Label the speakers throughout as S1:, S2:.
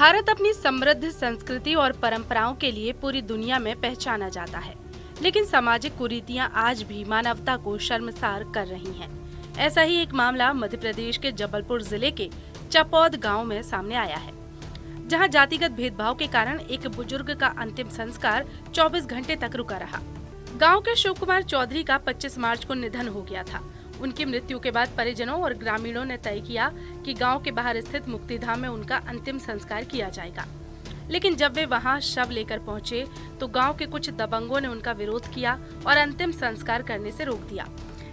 S1: भारत अपनी समृद्ध संस्कृति और परंपराओं के लिए पूरी दुनिया में पहचाना जाता है, लेकिन सामाजिक कुरीतियां आज भी मानवता को शर्मसार कर रही हैं। ऐसा ही एक मामला मध्य प्रदेश के जबलपुर जिले के चपौद गांव में सामने आया है, जहां जातिगत भेदभाव के कारण एक बुजुर्ग का अंतिम संस्कार 24 घंटे तक रुका रहा। गांव के शिव कुमार चौधरी का 25 मार्च को निधन हो गया था। उनकी मृत्यु के बाद परिजनों और ग्रामीणों ने तय किया कि गांव के बाहर स्थित मुक्तिधाम में उनका अंतिम संस्कार किया जाएगा। लेकिन जब वे वहां शव लेकर पहुंचे तो गांव के कुछ दबंगों ने उनका विरोध किया और अंतिम संस्कार करने से रोक दिया।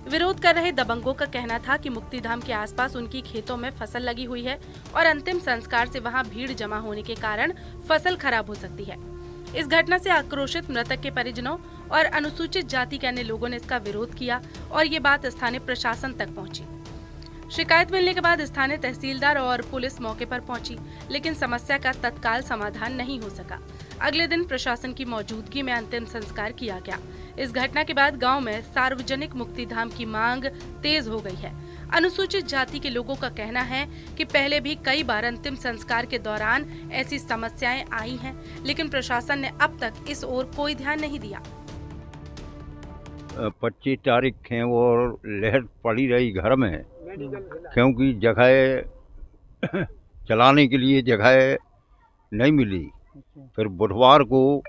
S1: विरोध कर रहे दबंगों का कहना था कि मुक्तिधाम के आसपास उनकी खेतों में फसल लगी हुई है और अंतिम संस्कार से वहां भीड़ जमा होने के कारण फसल खराब हो सकती है। इस घटना से आक्रोशित मृतक के परिजनों और अनुसूचित जाति के अन्य लोगों ने इसका विरोध किया और ये बात स्थानीय प्रशासन तक पहुंची। शिकायत मिलने के बाद स्थानीय तहसीलदार और पुलिस मौके पर पहुंची, लेकिन समस्या का तत्काल समाधान नहीं हो सका। अगले दिन प्रशासन की मौजूदगी में अंतिम संस्कार किया गया। इस घटना के बाद गांव में सार्वजनिक मुक्तिधाम की मांग तेज हो गई है। अनुसूचित जाति के लोगों का कहना है कि पहले भी कई बार अंतिम संस्कार के दौरान ऐसी समस्याएं आई हैं, लेकिन प्रशासन ने अब तक इस ओर कोई ध्यान नहीं दिया।
S2: 25 तारीख है और लहर पड़ी रही घर में, क्योंकि जगह चलाने के लिए जगह नहीं मिली। फिर बुधवार को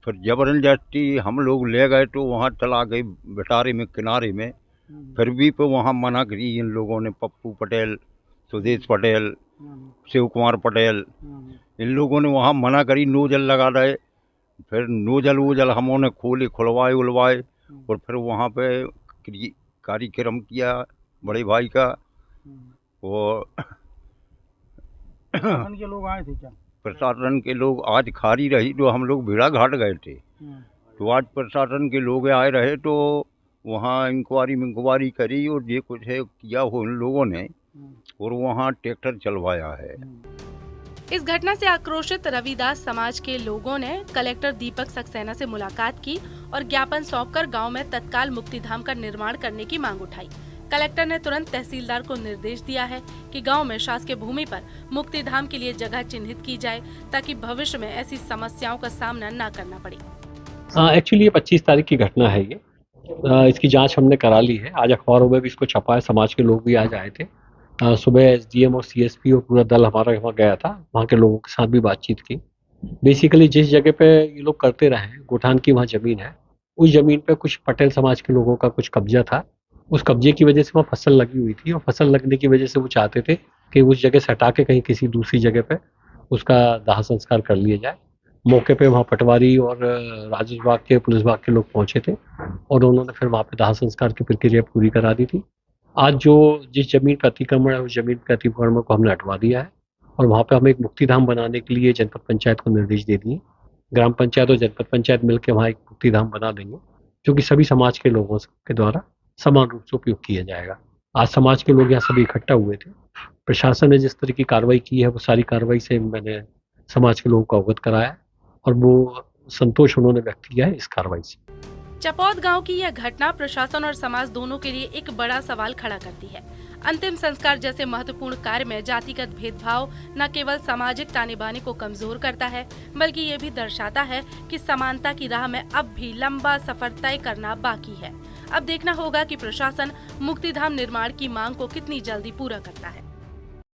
S2: फिर जबरदस्ती हम लोग ले गए तो वहाँ चला गए बटारे में, किनारे में। फिर भी पे वहाँ मना करी इन लोगों ने, पप्पू पटेल, सुदेश पटेल, शिव कुमार पटेल, इन लोगों ने वहाँ मना करी, नोजल लगा रहे। फिर नोजल वोजल हमों खोले, खुलवाए उलवाए और फिर वहाँ पे कार्यक्रम किया बड़े भाई का। वो
S3: प्रशासन के लोग आए थे क्या?
S2: प्रशासन के लोग आज खारी रही तो हम लोग भेड़ा घाट गए थे, तो आज प्रशासन के लोग आए रहे तो वहाँ इंक्वायरी करी और ये कुछ है किया हो उन लोगों ने और वहाँ ट्रैक्टर चलवाया है।
S1: इस घटना से आक्रोशित रविदास समाज के लोगों ने कलेक्टर दीपक सक्सेना से मुलाकात की और ज्ञापन सौंपकर गांव में तत्काल मुक्तिधाम का निर्माण करने की मांग उठाई। कलेक्टर ने तुरंत तहसीलदार को निर्देश दिया है कि गांव में शासकीय भूमि पर मुक्तिधाम के लिए जगह चिन्हित की जाए, ताकि भविष्य में ऐसी समस्याओं का सामना न करना पड़े।
S4: एक्चुअली ये 25 तारीख की घटना है। ये इसकी जांच हमने करा ली है। आज अखबारों में भी इसको छपा है, समाज के लोग भी आज आए थे। सुबह एसडीएम और सीएसपी और पूरा दल हमारा वहाँ गया था, वहाँ के लोगों के साथ भी बातचीत की। बेसिकली जिस जगह पे ये लोग करते रहे हैं, गोठान की वहाँ जमीन है, उस जमीन पे कुछ पटेल समाज के लोगों का कुछ कब्जा था। उस कब्जे की वजह से वहाँ फसल लगी हुई थी और फसल लगने की वजह से वो चाहते थे कि उस जगह से हटा के कहीं किसी दूसरी जगह पे उसका दाह संस्कार कर लिया जाए। मौके पे वहाँ पटवारी और राजस्व विभाग के, पुलिस विभाग के लोग पहुंचे थे और उन्होंने फिर वहाँ पे दाह संस्कार की प्रक्रिया पूरी करा दी थी। आज जो जिस जमीन पर अतिक्रमण है उस जमीन के अतिक्रमण को हमने हटवा दिया है और वहाँ पे हम एक मुक्तिधाम बनाने के लिए जनपद पंचायत को निर्देश दे दिए। ग्राम पंचायत और जनपद पंचायत मिलकर वहाँ एक मुक्तिधाम बना देंगे, जो कि सभी समाज के लोगों के द्वारा समान रूप से उपयोग किया जाएगा। आज समाज के लोग यहाँ सभी इकट्ठा हुए थे। प्रशासन ने जिस तरह की कार्रवाई की है वो सारी कार्रवाई से मैंने समाज के लोगों को अवगत कराया और वो संतोष उन्होंने व्यक्त किया है इस कार्रवाई से।
S1: चपौद गांव की यह घटना प्रशासन और समाज दोनों के लिए एक बड़ा सवाल खड़ा करती है। अंतिम संस्कार जैसे महत्वपूर्ण कार्य में जातिगत भेदभाव न केवल सामाजिक ताने बाने को कमजोर करता है, बल्कि ये भी दर्शाता है कि समानता की राह में अब भी लंबा सफर तय करना बाकी है। अब देखना होगा कि प्रशासन मुक्तिधाम निर्माण की मांग को कितनी जल्दी पूरा करता है।